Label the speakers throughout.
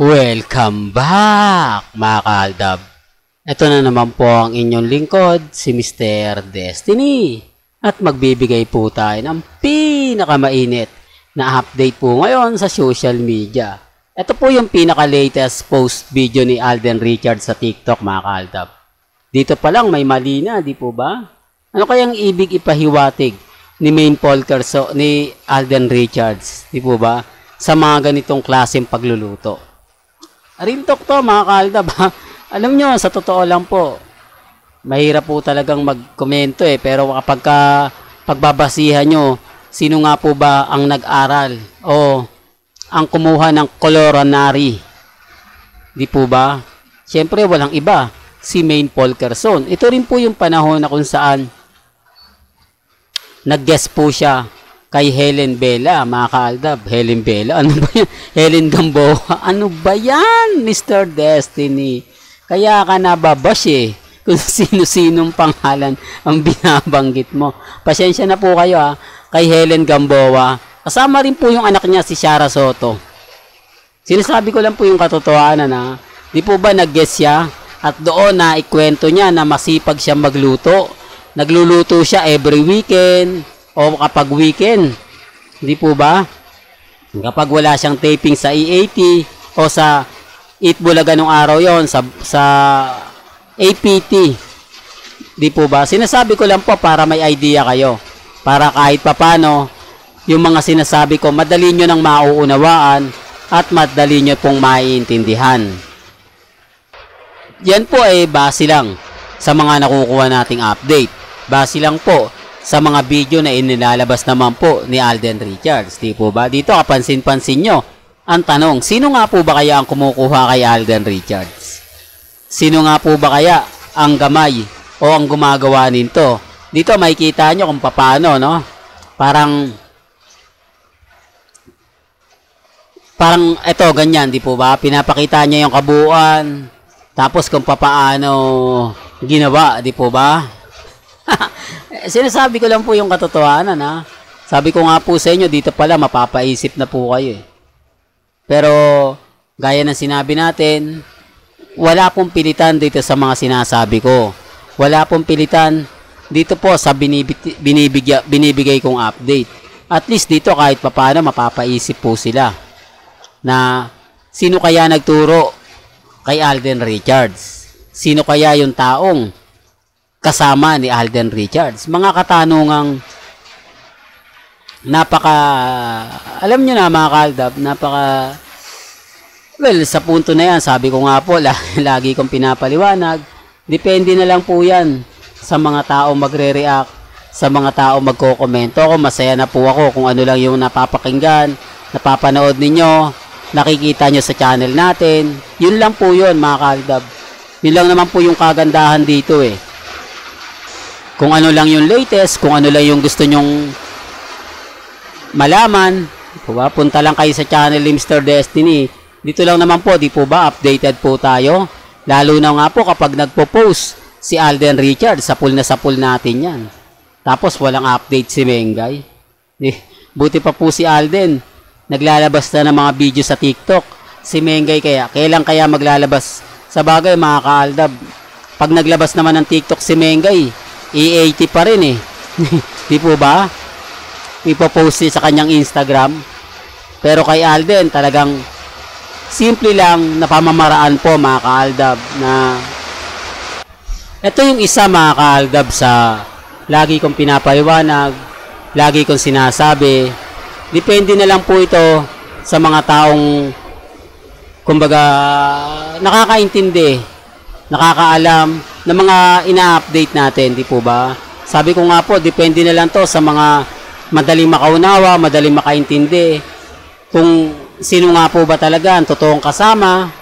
Speaker 1: Welcome back, mga kaaldab. Ito na naman po ang inyong lingkod, si Mr. Destiny. At magbibigay po tayo ng pinakamainit na update po ngayon sa social media. Ito po yung pinaka-latest post video ni Alden Richards sa TikTok, mga kaaldab. Dito pa lang may mali na, di po ba? Ano kayang ibig ipahiwatig ni Main Polkerso ni Alden Richards, di po ba? Sa mga ganitong klaseng pagluluto. Real talk to, mga kaaldab. Alam nyo, sa totoo lang po, mahirap po talagang magkomento pero kapag pagbabasihan nyo, sino nga po ba ang nag-aral o ang kumuha ng coronary? Di po ba? Siyempre, walang iba. Si Main Polkerson. Ito rin po yung panahon na kung saan nag-guest po siya kay Helen Bella, mga kaaldab. Helen Bella, ano ba yan? Helen Gamboa, ano ba yan, Mr. Destiny? Kaya ka nababash kung sino-sinong pangalan ang binabanggit mo. Pasensya na po kayo kay Helen Gamboa. Kasama rin po yung anak niya, si Shara Soto. Sinasabi ko lang po yung katotohanan di po ba nag-guess siya? At doon na ikwento niya na masipag siya magluto. Nagluluto siya every weekend. O kapag weekend, hindi po ba? Kapag wala siyang taping sa E80 o sa Eat Bulaga nung araw yon sa APT. Di po ba? Sinasabi ko lang po para may idea kayo. Para kahit papano, yung mga sinasabi ko, madali nyo nang mauunawaan at madali nyo pong maiintindihan. Yan po base lang sa mga nakukuha nating update. Base lang po sa mga video na inilalabas naman po ni Alden Richards. Di po ba? Dito kapansin-pansin nyo ang tanong, sino nga po ba kaya ang kumukuha kay Alden Richards? Sino nga po ba kaya ang gamay o ang gumagawa nito? Dito makikita nyo kung paano, no? Parang ito, ganyan, di po ba? Pinapakita niya yung kabuuan. Tapos kung paano ginawa, di po ba? Sinasabi ko lang po yung katotohanan Sabi ko nga po sa inyo, dito pala mapapaisip na po kayo Pero gaya ng sinabi natin, wala pong pilitan dito sa mga sinasabi ko. Wala pong pilitan dito po sa binibigay kong update. At least dito kahit papaano mapapaisip po sila na sino kaya nagturo kay Alden Richards? Sino kaya yung taong kasama ni Alden Richards? Mga katanungang alam nyo na, mga kaaldab, sa punto na yan, sabi ko nga po, lagi kong pinapaliwanag, depende na lang po yan sa mga tao magre-react, sa mga tao magko-komento. Ako, masaya na po ako kung ano lang yung napapakinggan, napapanood ninyo, nakikita nyo sa channel natin. Yun lang po yun, mga kaaldab. Yun lang naman po yung kagandahan dito Kung ano lang yung latest, kung ano lang yung gusto nyong malaman, punta lang kayo sa channel ni Mr. Destiny. Dito lang naman po, di po ba, updated po tayo. Lalo na nga po kapag nagpo-post si Alden Richards, sapul natin yan. Tapos walang update si Mengay. Buti pa po si Alden, naglalabas na ng mga video sa TikTok. Si Mengay kailan kaya maglalabas? Sa bagay, mga kaaldab, pag naglabas naman ng TikTok si Mengay, E80 pa rin Di po ba? Ipopost sa kanyang Instagram. Pero kay Alden, talagang simple lang na pamamaraan po, mga kaaldab, na ito yung isa, mga kaaldab, sa lagi kong pinapaliwanag, lagi kong sinasabi. Depende na lang po ito sa mga taong kumbaga nakakaintindi, nakakaalam ng mga ina-update natin, di po ba? Sabi ko nga po, depende na lang to sa mga madaling makaunawa, madaling makaintindi. Kung sino nga po ba talaga ang totoong kasama.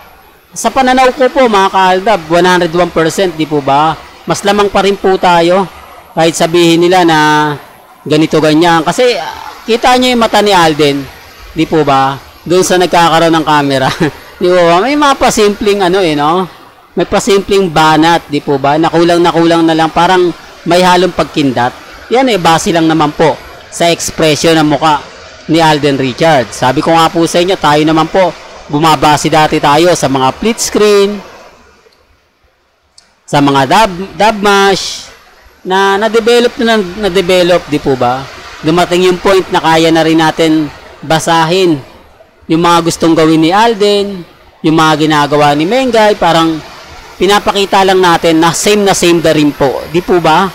Speaker 1: Sa pananaw ko po, mga kaaldab, 101%, di po ba? Mas lamang pa rin po tayo. Kahit sabihin nila na ganito, ganyan. Kasi kita nyo yung mata ni Alden, di po ba? Doon sa nagkakaroon ng camera. Di po ba? May mga pasimpleng may pasimpleng banat, di po ba? Nakulang na lang, parang may halong pagkindat. Yan base lang naman po sa ekspresyon ng muka ni Alden Richards. Sabi ko nga po sa inyo, tayo naman po, bumabase dati tayo sa mga split screen, sa mga dub mash, na na-develop, di po ba? Dumating yung point na kaya na rin natin basahin yung mga gustong gawin ni Alden, yung mga ginagawa ni Mengay, parang pinapakita lang natin na same na rin po, di po ba?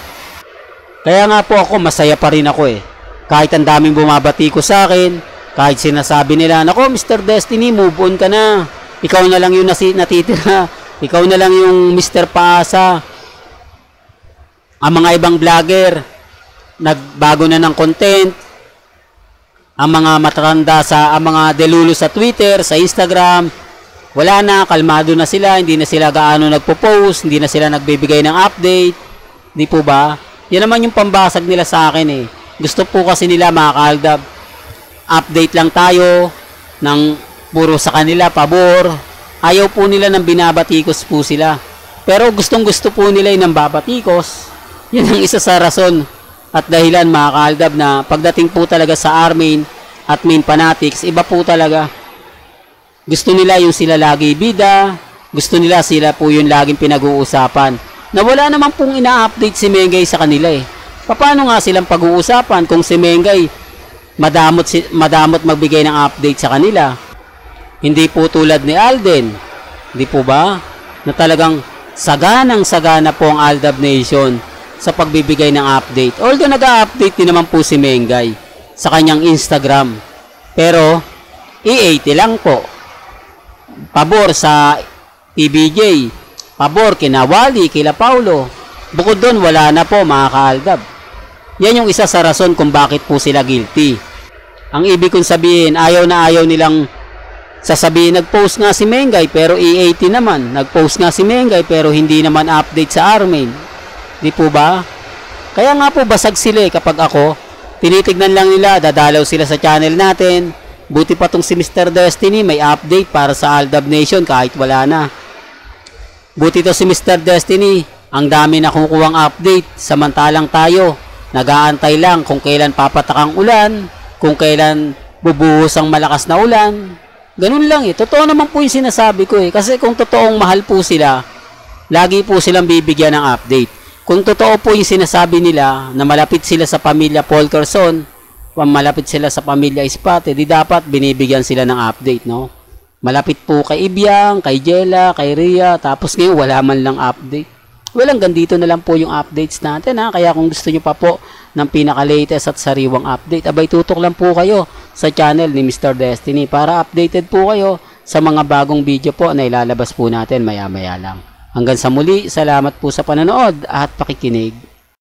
Speaker 1: Kaya nga po ako, masaya pa rin ako eh. Kahit ang daming bumabati ko sa akin, kahit sinasabi nila, nako Mr. Destiny, move on ka na. Ikaw na lang yung natitira. Ikaw na lang yung Mr. Paasa. Ang mga ibang vlogger, nagbago na ng content. Ang mga matatanda ang mga delulu sa Twitter, sa Instagram, wala na, kalmado na sila, hindi na sila gaano nagpo-post, hindi na sila nagbibigay ng update. Di po ba? Yan naman yung pambasag nila sa akin eh. Gusto po kasi nila mga kaaldab, update lang tayo ng puro sa kanila, pabor. Ayaw po nila ng binabatikos po sila. Pero gustong gusto po nila yung babatikos. Yan ang isa sa rason at dahilan mga kaaldab na pagdating po talaga sa Armain at main fanatics, iba po talaga. Gusto nila yung sila lagi bida, gusto nila sila po yung laging pinag-uusapan. Na wala naman pong ina-update si Mengay sa kanila eh. Paano nga silang pag-uusapan kung si Mengay madamot magbigay ng update sa kanila? Hindi po tulad ni Alden, di po ba? Na talagang sagana po ang Aldab Nation sa pagbibigay ng update. Although nag-update din naman po si Mengay sa kanyang Instagram. Pero E80 lang po. Pabor sa TBJ, pabor kina Wally, kila Paulo. Bukod doon, wala na po mga kaaldab. Yan yung isa sa rason kung bakit po sila guilty. Ang ibig kong sabihin, ayaw nilang sasabihin, nag-post nga si Mengay pero E80 naman. Nag-post nga si Mengay pero hindi naman update sa Armain. Di po ba? Kaya nga po basag sila kapag ako, tinitignan lang nila, dadalaw sila sa channel natin. Buti pa tong si Mr. Destiny, may update para sa Aldab Nation kahit wala na. Buti to si Mr. Destiny, ang dami na kukuhang update, samantalang tayo nag-aantay lang kung kailan papatak ang ulan, kung kailan bubuhos ang malakas na ulan. Ganun lang eh. Totoo naman po yung sinasabi ko eh. Kasi kung totoong mahal po sila, lagi po silang bibigyan ng update. Kung totoo po yung sinasabi nila na malapit sila sa pamilya Polkerson, malapit sila sa pamilya Espate, di dapat binibigyan sila ng update, no? Malapit po kay Ibiang, kay Jella, kay Rhea, tapos ngayon wala man lang update. Well, hanggang dito na lang po yung updates natin ha. Kaya kung gusto nyo pa po ng pinaka-latest at sariwang update, abay tutok lang po kayo sa channel ni Mr. Destiny para updated po kayo sa mga bagong video po na ilalabas po natin maya-maya lang. Hanggang sa muli, salamat po sa panonood at pakikinig.